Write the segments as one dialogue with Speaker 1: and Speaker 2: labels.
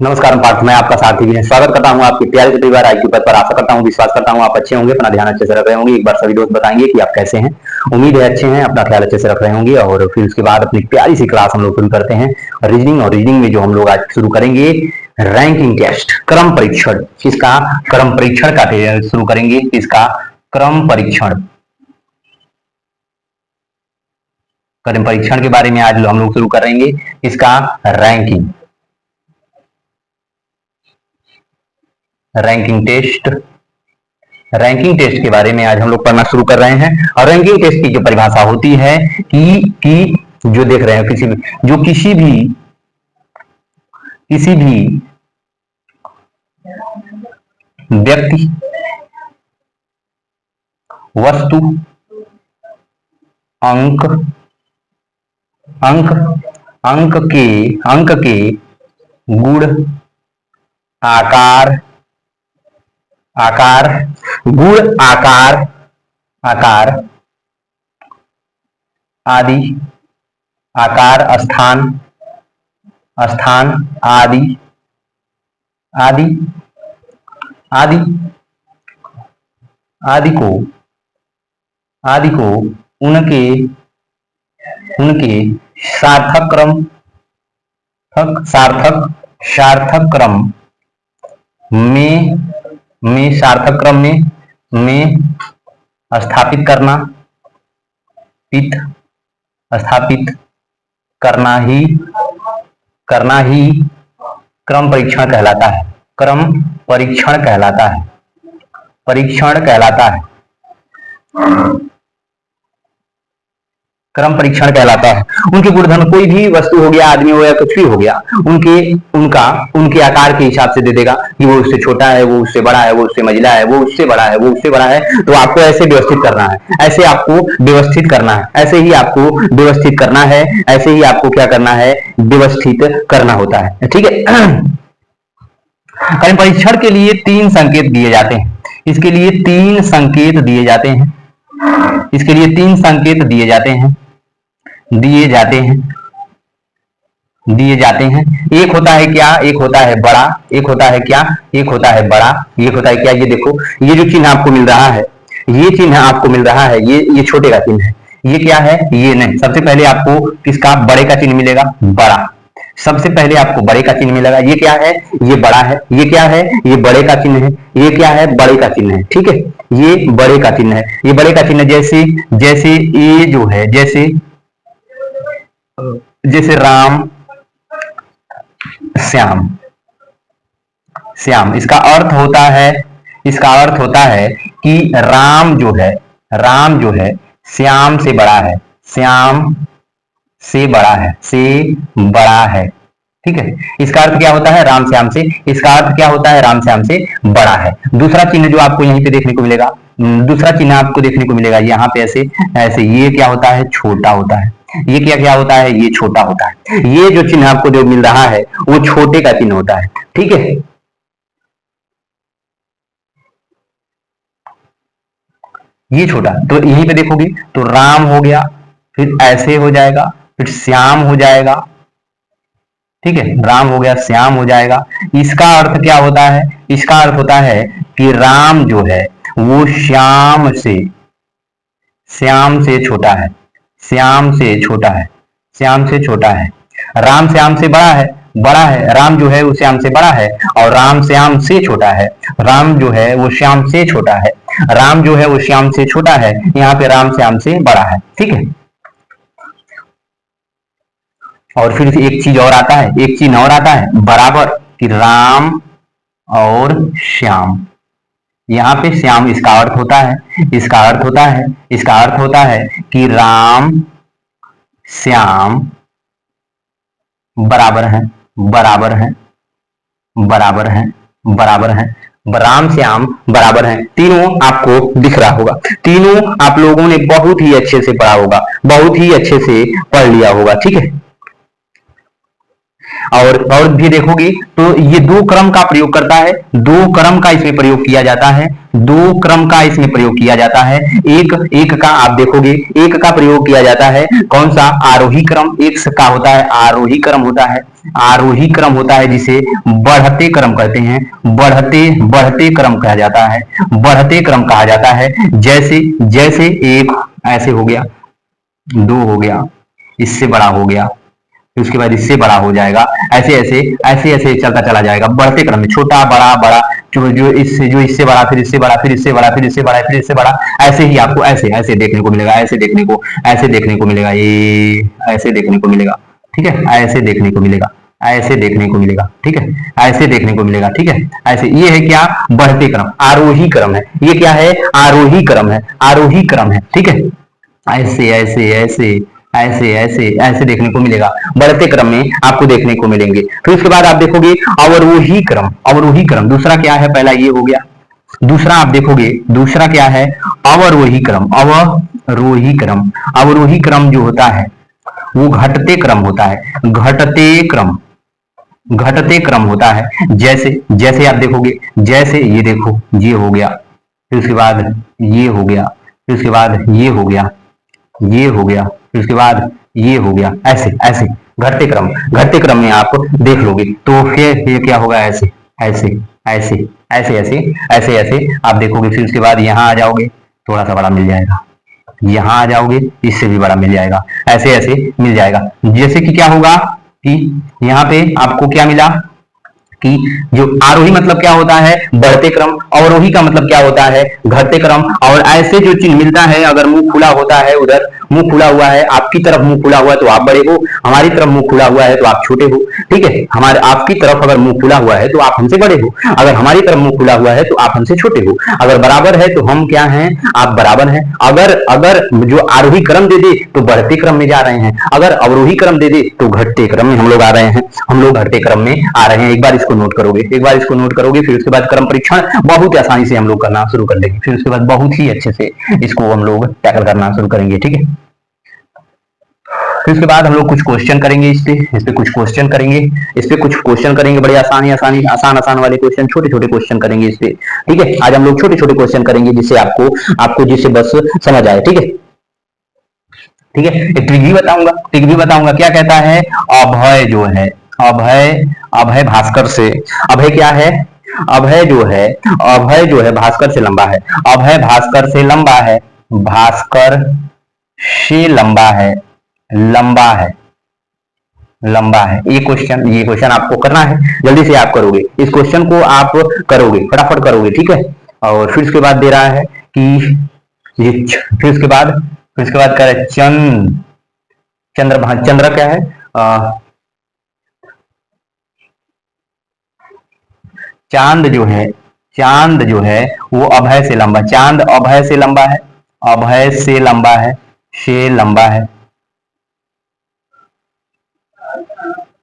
Speaker 1: नमस्कार पार्थ, मैं आपका साथी भी है। स्वागत करता हूं आपके प्यारे से परिवार आईक्यू पद पर। आशा करता हूं, विश्वास करता हूं आप अच्छे होंगे, अपना ध्यान अच्छे से रख रहे होंगे। एक बार सभी दोस्त बताएंगे कि आप कैसे हैं। उम्मीद है अच्छे हैं, अपना ख्याल अच्छे से रख रहे होंगे। और फिर उसके बाद अपनी प्यारी सी क्लास हम लोग शुरू करते हैं रीजनिंग। और रीजनिंग में जो हम लोग आज शुरू करेंगे रैंकिंग टेस्ट, क्रम परीक्षण। किसका? क्रम परीक्षण का शुरू करेंगे। किसका? क्रम परीक्षण। क्रम परीक्षण के बारे में आज हम लोग शुरू करेंगे। इसका ranking, ranking test. Ranking test के बारे में आज हम लोग पढ़ना शुरू कर रहे हैं। और रैंकिंग टेस्ट की जो परिभाषा होती है कि जो देख रहे हैं किसी भी व्यक्ति, वस्तु, अंक अंक अंक के गुण, आकार गुण, आकार आदि, आकार, स्थान आदि आदि आदि आदि को उनके सार्थक क्रम में स्थापित करना ही क्रम परीक्षण कहलाता है। क्रम परीक्षण कहलाता है। क्रम परीक्षण कहलाता है। उनके गुणधर्म, कोई भी वस्तु हो गया, आदमी हो गया, कुछ भी हो गया, उनके आकार के हिसाब से दे देगा कि वो उससे छोटा है, वो उससे बड़ा है, वो उससे मंझला है, वो उससे बड़ा है, वो उससे बड़ा है। तो आपको ऐसे व्यवस्थित करना है, ऐसे आपको व्यवस्थित करना है, ऐसे ही आपको व्यवस्थित करना है, ऐसे ही आपको क्या करना है? व्यवस्थित करना होता है। ठीक है। क्रम परीक्षण के लिए 3 संकेत दिए जाते हैं। इसके लिए 3 संकेत दिए जाते हैं। इसके लिए 3 संकेत दिए जाते हैं। एक होता है क्या? एक होता है बड़ा। एक होता है क्या? एक होता है बड़ा। एक होता है क्या? ये देखो, ये जो चिन्ह आपको मिल रहा है, ये चिन्ह आपको मिल रहा है, ये छोटे का चिन्ह है। ये क्या है? ये नहीं। सबसे पहले आपको किसका? बड़े का चिन्ह मिलेगा, बड़ा। सबसे पहले आपको बड़े का चिन्ह मिलेगा। ये क्या है? ये बड़ा है। ये क्या है? ये बड़े का चिन्ह है। ये क्या है? बड़े का चिन्ह है। ठीक है, ये बड़े का चिन्ह है। ये बड़े का चिन्ह, जैसे ये जो है, जैसे राम, श्याम। इसका अर्थ होता है कि राम जो है श्याम से बड़ा है। श्याम से बड़ा है। ठीक है। इसका अर्थ क्या होता है? राम श्याम से। इसका अर्थ क्या होता है? राम श्याम से बड़ा है। दूसरा चिन्ह जो आपको यहीं पे देखने को मिलेगा, यहाँ पे ऐसे ये क्या होता है? छोटा होता है। ये क्या होता है? ये छोटा होता है। ये जो चिन्ह आपको जो मिल रहा है वो छोटे का चिन्ह होता है। ठीक है। ये छोटा, तो यहीं पे देखोगे तो राम हो गया, फिर ऐसे हो जाएगा, फिर श्याम हो जाएगा। ठीक है, राम हो गया, श्याम हो जाएगा। इसका अर्थ क्या होता है? इसका अर्थ होता है कि राम जो है वो श्याम से छोटा है। श्याम से छोटा है। राम श्याम से बड़ा है। राम जो है वो श्याम से बड़ा है, और राम श्याम से छोटा है। राम जो है वो श्याम से छोटा है। राम जो है वो श्याम से छोटा है। यहाँ पे राम श्याम से बड़ा है। ठीक है। और फिर एक चीज और आता है, बराबर, कि राम और श्याम। यहाँ पे श्याम, इसका अर्थ होता है कि राम श्याम बराबर हैं। राम श्याम बराबर हैं। तीनों आपको दिख रहा होगा। तीनों आप लोगों ने बहुत ही अच्छे से पढ़ा होगा, बहुत ही अच्छे से पढ़ लिया होगा। ठीक है। और भी देखोगे तो ये दो क्रम का प्रयोग करता है, दो क्रम का इसमें प्रयोग किया जाता है, दो क्रम का इसमें प्रयोग किया जाता है। एक एक का आप देखोगे, एक का प्रयोग किया जाता है कौन सा, आरोही क्रम। एक का होता है आरोही क्रम होता है, आरोही क्रम होता है जिसे बढ़ते क्रम कहते हैं, बढ़ते बढ़ते क्रम कहा जाता है, बढ़ते क्रम कहा जाता है। जैसे जैसे एक ऐसे हो गया, दो हो गया, इससे बड़ा हो गया, फिर उसके बाद इससे बड़ा हो जाएगा, ऐसे ऐसे ऐसे ऐसे चलता चला जाएगा बढ़ते क्रम में, छोटा बड़ा बड़ा, जो इससे बड़ा, फिर इससे बड़ा, फिर इससे बड़ा, फिर इससे बड़ा, फिर इससे बड़ा, ऐसे ही आपको ऐसे ऐसे देखने को मिलेगा, ऐसे देखने को, ऐसे देखने को मिलेगा, ये ऐसे देखने को मिलेगा, ठीक है, ऐसे देखने को मिलेगा, ऐसे देखने को मिलेगा, ठीक है, ऐसे देखने को मिलेगा, ठीक है, ऐसे। ये है क्या, बढ़ते क्रम, आरोही क्रम है, ये क्या है, आरोही क्रम है, आरोही क्रम है, ठीक है। ऐसे ऐसे ऐसे ऐसे ऐसे ऐसे देखने को मिलेगा, बढ़ते क्रम में आपको देखने को मिलेंगे। फिर उसके बाद आप देखोगे अवरोही क्रम, अवरोही क्रम दूसरा क्या है, पहला ये हो गया, दूसरा आप देखोगे, दूसरा क्या है, अवरोही क्रम, अवरोही क्रम, अवरोही क्रम जो होता है वो घटते क्रम होता है, घटते क्रम, घटते क्रम होता है। जैसे जैसे आप देखोगे, जैसे ये देखो ये हो गया, फिर उसके बाद ये हो गया, फिर उसके बाद ये हो गया, ये हो गया, फिर उसके बाद ये हो गया, ऐसे ऐसे घटते क्रम, घटते क्रम में आप देख लोगे तो फिर ये क्या होगा, ऐसे ऐसे ऐसे ऐसे ऐसे ऐसे ऐसे आप देखोगे। फिर उसके बाद यहाँ आ जाओगे, थोड़ा सा बड़ा मिल जाएगा, यहाँ आ जाओगे, इससे भी बड़ा मिल जाएगा, ऐसे ऐसे मिल जाएगा। जैसे कि क्या होगा कि यहाँ पे आपको क्या मिला कि जो आरोही मतलब क्या होता है, बढ़ते क्रम, अवरोही का मतलब क्या होता है, घटते क्रम। और ऐसे जो चीज मिलता है, अगर मुंह खुला होता है, उधर मुंह खुला हुआ है, आपकी तरफ मुंह खुला हुआ है तो आप बड़े हो, हमारी तरफ मुंह खुला हुआ है तो आप छोटे हो, ठीक है। हमारे आपकी तरफ अगर मुंह खुला हुआ है तो आप हमसे बड़े हो, अगर हमारी तरफ मुंह खुला हुआ है तो आप हमसे छोटे हो, अगर बराबर है तो हम क्या हैं, आप बराबर हैं। अगर अगर जो आरोही क्रम दे दे तो बढ़ते क्रम में जा रहे हैं, अगर अवरोही क्रम दे दे तो घटते क्रम में हम लोग आ रहे हैं, हम लोग घटते क्रम में आ रहे हैं। एक बार इसको नोट करोगे, एक बार इसको नोट करोगे, फिर उसके बाद क्रम परीक्षण बहुत आसानी से हम लोग करना शुरू कर देंगे, फिर उसके बाद बहुत ही अच्छे से इसको हम लोग टैकल करना शुरू करेंगे, ठीक है। फिर उसके बाद हम लोग कुछ क्वेश्चन करेंगे, इस पे कुछ क्वेश्चन करेंगे, इस पे कुछ क्वेश्चन करेंगे, बड़े आसान वाले क्वेश्चन, छोटे छोटे क्वेश्चन करेंगे इस पे, ठीक है। आज हम लोग छोटे छोटे क्वेश्चन करेंगे जिससे आपको आपको जिससे बस समझ आए, ठीक है, ठीक है। एक ट्रिक भी बताऊंगा, ट्रिक भी बताऊंगा, क्या कहता है, अभय जो है, अभय, अभय भास्कर से, अभय क्या है, अभय जो है, अभय जो है भास्कर से लंबा है, अभय भास्कर से लंबा है, भास्कर से लंबा है, लंबा है, लंबा है। ये क्वेश्चन आपको करना है, जल्दी से आप करोगे, इस क्वेश्चन को आप करोगे, फटाफट करोगे, ठीक है। और फिर उसके बाद दे रहा है कि ये फिर उसके बाद कह रहा है चंद्र, चंद्र क्या है, चांद जो है, चांद जो है वो अभय से लंबा, चांद अभय से लंबा है, अभय से लंबा है, से लंबा है,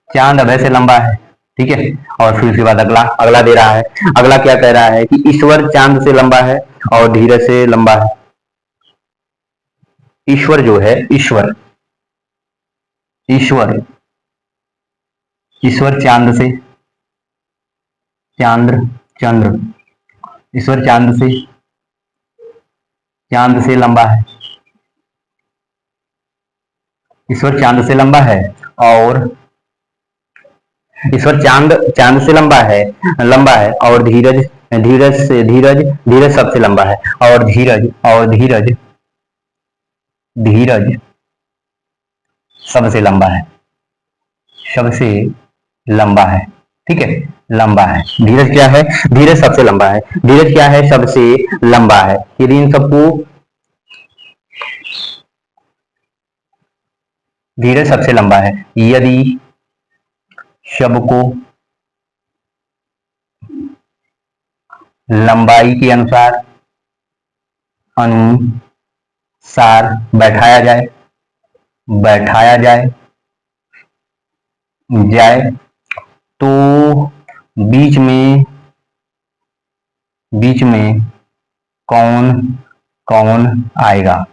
Speaker 1: चांद अभय से लंबा है, ठीक है। और फिर उसके बाद अगला अगला दे रहा है, अगला क्या कह रहा है कि ईश्वर चांद से लंबा है और धीरज से लंबा है। ईश्वर जो है, ईश्वर, ईश्वर, ईश्वर चांद से, चांद्र, चंद्र, ईश्वर चांद से लंबा है, ईश्वर चांद से लंबा है, और ईश्वर चांद चांद से लंबा है और धीरज, धीरज सबसे लंबा है, और धीरज सबसे लंबा है, सबसे लंबा है, ठीक है, लंबा है। धीरज क्या है, धीरज सबसे लंबा है, धीरज क्या है, सबसे लंबा है। यदि इन सबको, धीरज सबसे लंबा है, यदि सबको लंबाई के अनुसार बैठाया जाए, बैठाया जाए जाए तो बीच में, बीच में कौन कौन आएगा,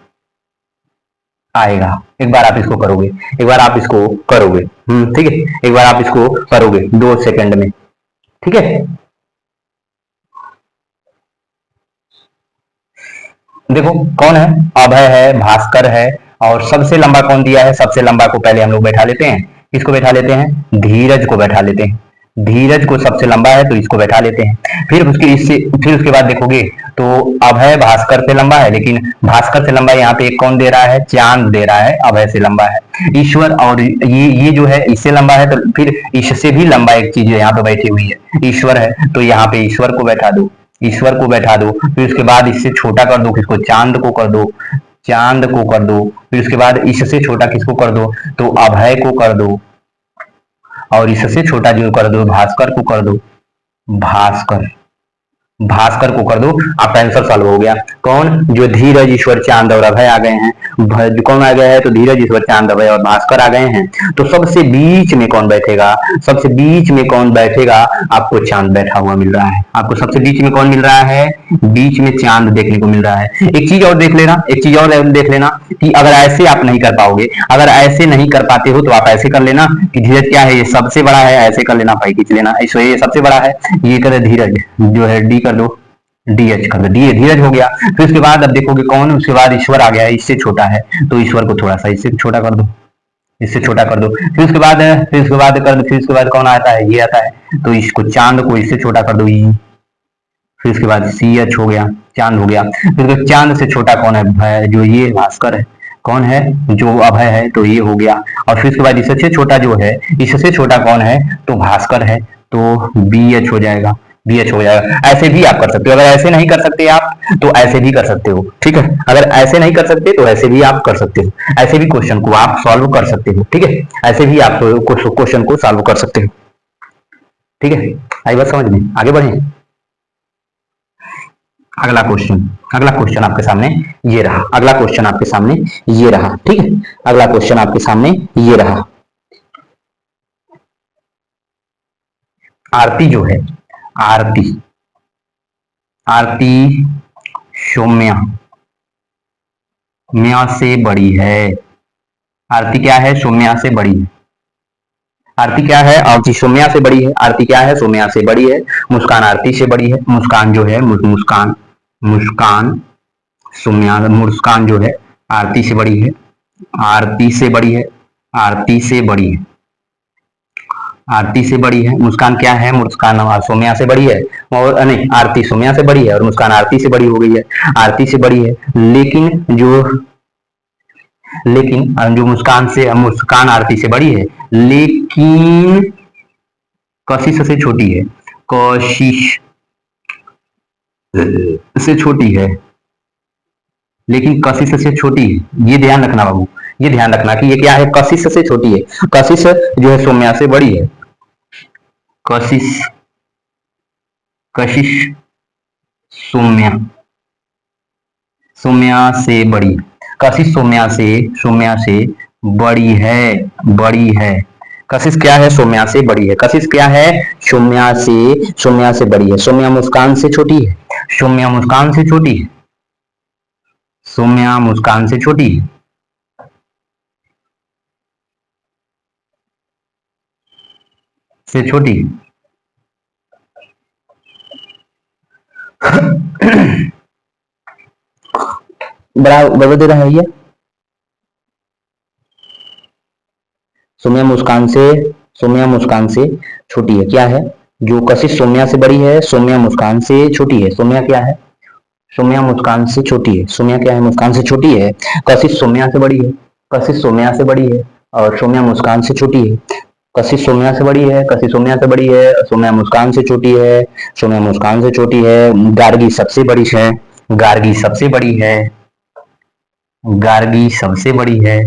Speaker 1: आएगा। एक बार आप इसको करोगे, एक बार आप इसको करोगे, ठीक है, एक बार आप इसको करोगे 2 सेकंड में, ठीक है। देखो कौन है, अभय है, भास्कर है, और सबसे लंबा कौन दिया है, सबसे लंबा को पहले हम लोग बैठा लेते हैं, किसको बैठा लेते हैं, धीरज को बैठा लेते हैं। धीरज को सबसे लंबा है तो इसको बैठा लेते हैं। फिर उसके बाद देखोगे तो अभय भास्कर से लंबा है, लेकिन भास्कर से लंबा यहाँ पे एक कौन दे रहा है, चांद दे रहा है, अभय से लंबा है ईश्वर, और ये जो है इससे लंबा है, तो फिर इससे भी लंबा एक चीज यहाँ पे बैठी हुई है, ईश्वर है, तो यहाँ पे ईश्वर को बैठा दो, ईश्वर को बैठा दो। फिर उसके बाद इससे छोटा कर दो किसको, चांद को कर दो, चांद को कर दो। फिर उसके बाद इससे छोटा किसको कर दो, तो अभय को कर दो, और इससे छोटा जो कर दो भास्कर को कर दो, भास्कर, भास्कर को कर दो, आपका आंसर सॉल्व हो गया। कौन, जो धीरज ईश्वर चांद और अभय आ गए हैं, कौन आ गया है, तो धीरज ईश्वर चांद अभय और भास्कर आ गए हैं। तो सबसे बीच में कौन बैठेगा, सबसे बीच में कौन बैठेगा, आपको चांद बैठा हुआ मिल रहा है, आपको सबसे बीच में कौन मिल रहा है, बीच में चांद देखने को मिल रहा है। एक चीज और देख लेना, एक चीज और देख लेना कि अगर ऐसे आप नहीं कर पाओगे, अगर ऐसे नहीं कर पाते हो तो आप ऐसे कर लेना कि धीरज क्या है, ये सबसे बड़ा है, ऐसे कर लेना, भाई खींच लेना, ये सबसे बड़ा है, ये कर धीरज जो है डी कर दो, डी एच कर दो, डी धीरज हो गया। फिर उसके बाद अब देखोगे कौन, उसके बाद ईश्वर आ गया है, इससे छोटा है, तो ईश्वर को थोड़ा सा इससे छोटा कर दो, इससे छोटा कर दो। फिर उसके बाद कर दो, फिर उसके बाद कौन आता है, ये आता है, तो इसको चांद को इससे छोटा कर दो, ई। फिर उसके बाद सी एच हो गया, चांद हो गया। फिर चांद से छोटा कौन है, जो ये भास्कर है, कौन है, जो अभय है, तो ये हो गया। और फिर उसके बाद इससे छोटा जो है, इससे छोटा कौन है, तो भास्कर है, तो बी एच हो जाएगा, बी एच हो जाएगा। ऐसे भी आप कर सकते हो, अगर ऐसे नहीं कर सकते आप तो ऐसे भी कर सकते हो, ठीक है। अगर ऐसे नहीं कर सकते तो ऐसे भी आप कर सकते हो, ऐसे भी क्वेश्चन को आप सॉल्व कर सकते हो, ठीक है, ऐसे भी आप क्वेश्चन को सॉल्व कर सकते हो, ठीक है। आई बात समझ में, आगे बढ़े। अगला क्वेश्चन, अगला क्वेश्चन आपके सामने ये रहा, अगला क्वेश्चन आपके सामने ये रहा, ठीक है, अगला क्वेश्चन आपके सामने ये रहा। आरती जो है, आरती, आरती सौम्या, म्या से बड़ी है, आरती क्या है, सौम्या से बड़ी है, आरती क्या है, आरती सौम्या से बड़ी है, आरती क्या है, सौम्या से बड़ी है। मुस्कान आरती से बड़ी है, मुस्कान जो है, मुस्कान, मुस्कान सौम्या, मुस्कान जो है आरती से बड़ी है, आरती से बड़ी है, आरती से बड़ी है, आरती से बड़ी है। मुस्कान क्या है, मुस्कान सौम्या से बड़ी है, और नहीं, आरती सौम्या से बड़ी है और मुस्कान आरती से बड़ी हो गई है, आरती से बड़ी है। लेकिन जो मुस्कान से, मुस्कान आरती से बड़ी है, लेकिन कशिश से छोटी है, कशिश से छोटी है, लेकिन कशिश से छोटी है, ये ध्यान रखना बाबू, ये ध्यान रखना कि ये क्या है, कशिश से छोटी है, कशिश जो है सौम्या से बड़ी है, कशिश, कशिश सौम्या, सौम्या से बड़ी, कशिश सौम्या से बड़ी है, बड़ी है। कशिश क्या है, सौम्या से बड़ी है, कशिश क्या है, सौम्या से बड़ी है। सौम्या मुस्कान से छोटी है, सौम्या मुस्कान से छोटी है, सौम्या मुस्कान से छोटी है, से छोटी बराबर दे रहा है ये, सौम्या मुस्कान से छोटी है, क्या है, जो कशिश सौम्या से बड़ी है, सौम्या मुस्कान से छोटी है। सौम्या क्या है, सौम्या मुस्कान से छोटी है, सौम्या क्या है, मुस्कान से छोटी है। कशिश सौम्या से बड़ी है, कशिश सौम्या से बड़ी है, और सौम्या मुस्कान से छोटी है। कशिश सौम्या से बड़ी है, कशिश सौम्या से बड़ी है, सौम्या मुस्कान से छोटी है, सौम्या मुस्कान से छोटी है। गार्गी सबसे बड़ी है, गार्गी सबसे बड़ी है, गार्गी सबसे बड़ी है,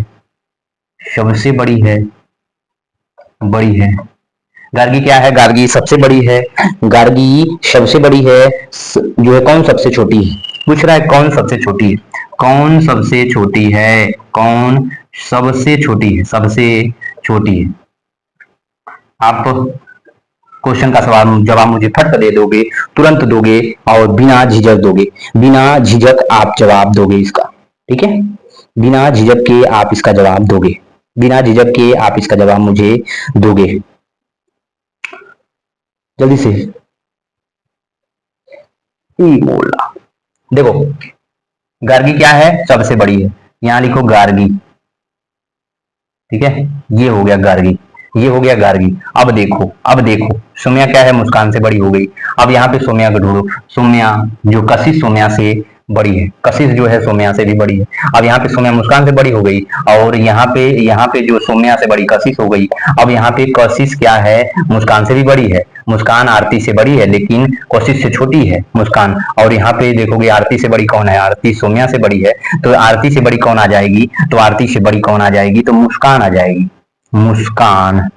Speaker 1: सबसे बड़ी है, बड़ी है। गार्गी क्या है, गार्गी सबसे बड़ी है, गार्गी सबसे बड़ी है, जो है कौन सबसे छोटी है, पूछ रहा है कौन सबसे छोटी है, कौन सबसे छोटी है, कौन सबसे छोटी है, सबसे छोटी है। आप क्वेश्चन का सवाल जवाब मुझे फट दे दोगे, तुरंत दोगे और बिना झिझक दोगे, बिना झिझक आप जवाब दोगे इसका, ठीक है। बिना झिझक के आप इसका जवाब दोगे, बिना झिझक के आप इसका जवाब मुझे दोगे, जल्दी से। मोला, देखो गार्गी क्या है, सबसे बड़ी है, यहां लिखो गार्गी, ठीक है, ये हो गया गार्गी, ये हो गया गार्गी। अब देखो, अब देखो सोम्या क्या है, मुस्कान से बड़ी हो गई। अब यहाँ पे सोम्या को ढूंढो, सोम्या जो कशिश सोम्या से बड़ी है, कशिश जो है सोम्या से भी बड़ी है। अब यहाँ पे सोम्या मुस्कान से बड़ी हो गई, और यहाँ पे जो सोम्या से बड़ी कशिश हो गई। अब यहाँ पे कशिश क्या है, मुस्कान से भी बड़ी है, मुस्कान आरती से बड़ी है, लेकिन कशिश से छोटी है मुस्कान। और यहाँ पे देखोगे आरती से बड़ी कौन है, आरती सोम्या से बड़ी है, तो आरती से बड़ी कौन आ जाएगी, तो आरती से बड़ी कौन आ जाएगी, तो मुस्कान आ जाएगी, मुस्कान।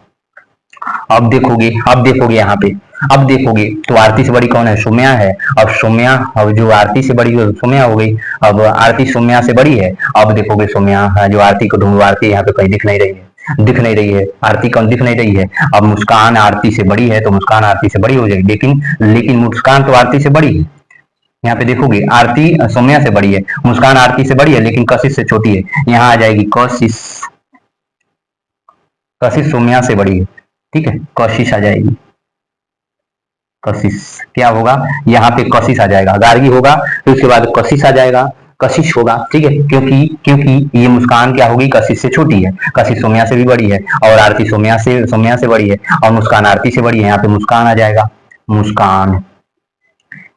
Speaker 1: अब देखोगे, अब देखोगे यहाँ पे, अब देखोगे तो आरती से बड़ी कौन है, सोम्या है। अब सोम्या, अब जो आरती से बड़ी सोम्या हो गई, अब आरती सोम्या से बड़ी है। अब देखोगे सोम्या, जो आरती को ढूंढो, आरती यहाँ पे कहीं दिख नहीं रही है, दिख नहीं रही है, आरती कौन दिख नहीं रही है। अब मुस्कान आरती से बड़ी है, तो मुस्कान आरती से बड़ी हो जाएगी, लेकिन लेकिन मुस्कान तो आरती से बड़ी है। यहाँ पे देखोगे आरती सोम्या से बड़ी है, मुस्कान आरती से बड़ी है, लेकिन कशिश से छोटी है। यहाँ आ जाएगी कशिश, कशिश सोम्या से बड़ी है, ठीक है, कशिश आ जाएगी, कशिश क्या होगा, यहाँ पे कशिश आ जाएगा, गार्गी होगा, फिर उसके बाद कशिश आ जाएगा, कशिश होगा, ठीक है, क्योंकि क्योंकि ये मुस्कान क्या होगी, कशिश से छोटी है, कशिश सोम्या से भी बड़ी है, और आरती सोम्या से बड़ी है, और मुस्कान आरती से बड़ी है। यहाँ पे मुस्कान आ जाएगा, मुस्कान,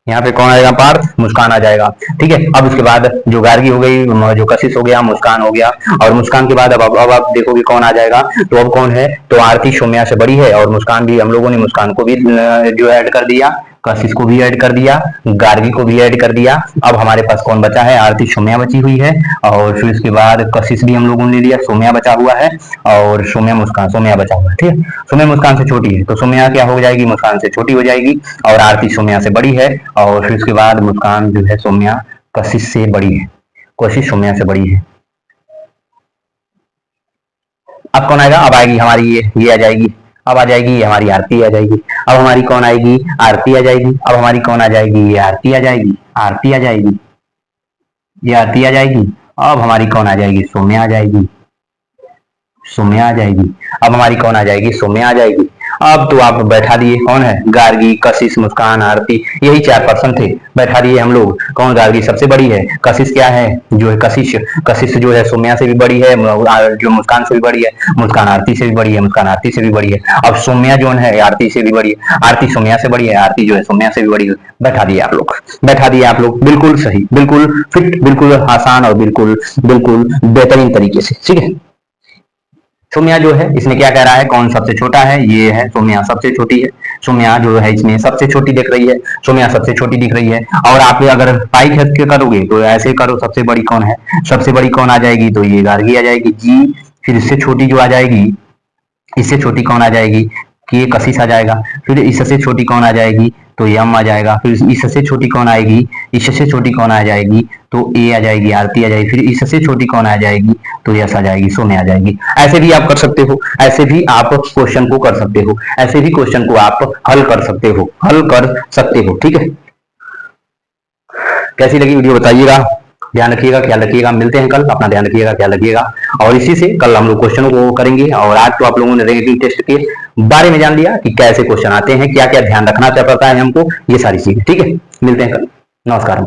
Speaker 1: यहाँ पे कौन आएगा, पार्थ, मुस्कान आ जाएगा, ठीक है। अब उसके बाद जो गार्गी हो गई, जो कशिश हो गया, मुस्कान हो गया, और मुस्कान के बाद अब आप देखोगे कौन आ जाएगा, तो अब कौन है, तो आरती सोम्या से बड़ी है, और मुस्कान भी, हम लोगों ने मुस्कान को भी जो ऐड कर दिया, कशिश को भी ऐड कर दिया, गार्गी को भी ऐड कर दिया। अब हमारे पास कौन बचा है, आरती सोम्या बची हुई है, और फिर उसके बाद कशिश भी हम लोगों ने ले लिया, सोम्या बचा हुआ है, और सोम्या मुस्कान, सोम्या बचा हुआ है, ठीक है। सोम्या मुस्कान से छोटी है, तो सोम्या क्या हो जाएगी, मुस्कान से छोटी हो जाएगी, और आरती सोम्या से बड़ी है, और फिर उसके बाद मुस्कान जो है सोम्या कशिश से बड़ी है, कशिश सोम्या से बड़ी है। अब कौन आएगा, अब आएगी हमारी ये आ जाएगी, अब आ जाएगी हमारी आरती आ जाएगी। अब हमारी कौन आएगी, आरती आ जाएगी। अब हमारी कौन आ जाएगी, ये आरती आ जाएगी, आरती आ जाएगी, ये आरती आ जाएगी। अब हमारी कौन आ जाएगी, सोम्या आ जाएगी, सोम्या आ जाएगी। अब हमारी कौन आ जाएगी, सोम्या आ जाएगी। अब तो आप बैठा दिए, कौन है, गार्गी, कशिश, मुस्कान, आरती, यही 4 पर्सन थे, बैठा दिए हम लोग। कौन, गार्गी सबसे बड़ी है, कशिश क्या है, जो है कशिश, कशिश जो है सोम्या से भी बड़ी है, जो मुस्कान से भी बड़ी है, मुस्कान आरती से भी बड़ी है, मुस्कान आरती से भी बड़ी है। अब सोम्या जो है आरती से भी बड़ी है, आरती सोम्या से बड़ी है, आरती जो है सोम्या से भी बड़ी है। बैठा दिए आप लोग, बैठा दिए आप लोग, बिल्कुल सही, बिल्कुल फिट, बिल्कुल आसान, और बिल्कुल बिल्कुल बेहतरीन तरीके से, ठीक है। सोम्या जो है इसमें क्या कह रहा है, कौन सबसे छोटा है, ये है सोम्या सबसे छोटी है, सोम्या जो है इसमें सबसे छोटी दिख रही है, सोम्या सबसे छोटी दिख रही है। और आप अगर पाई खींच के करोगे तो ऐसे करो, सबसे बड़ी कौन है, सबसे बड़ी कौन आ जाएगी, तो ये गार्गी आ जाएगी जी। फिर इससे छोटी जो आ जाएगी, इससे छोटी कौन आ जाएगी, कि ये कशिश आ जाएगा। फिर इससे छोटी कौन आ जाएगी, तो यम आ जाएगा। फिर इससे छोटी कौन आएगी, इससे छोटी कौन आ जाएगी, तो ए आ जाएगी, आरती आ जाएगी। फिर इससे छोटी कौन आ जाएगी, तो यस आ जाएगी, सोम्या आ जाएगी। ऐसे भी आप कर सकते हो, ऐसे भी आप क्वेश्चन को कर सकते हो, ऐसे भी क्वेश्चन को आप हल कर सकते हो, हल कर सकते हो, ठीक है। कैसी लगी वीडियो बताइएगा, ध्यान रखिएगा, ख्याल रखिएगा, मिलते हैं कल, अपना ध्यान रखिएगा, ख्याल रखिएगा। और इसी से कल हम लोग क्वेश्चनों को करेंगे। और आज तो आप लोगों ने रेटिंग टेस्ट के बारे में जान लिया कि कैसे क्वेश्चन आते हैं, क्या क्या ध्यान रखना पड़ता है हमको, ये सारी चीजें, ठीक है। मिलते हैं कल, नमस्कार।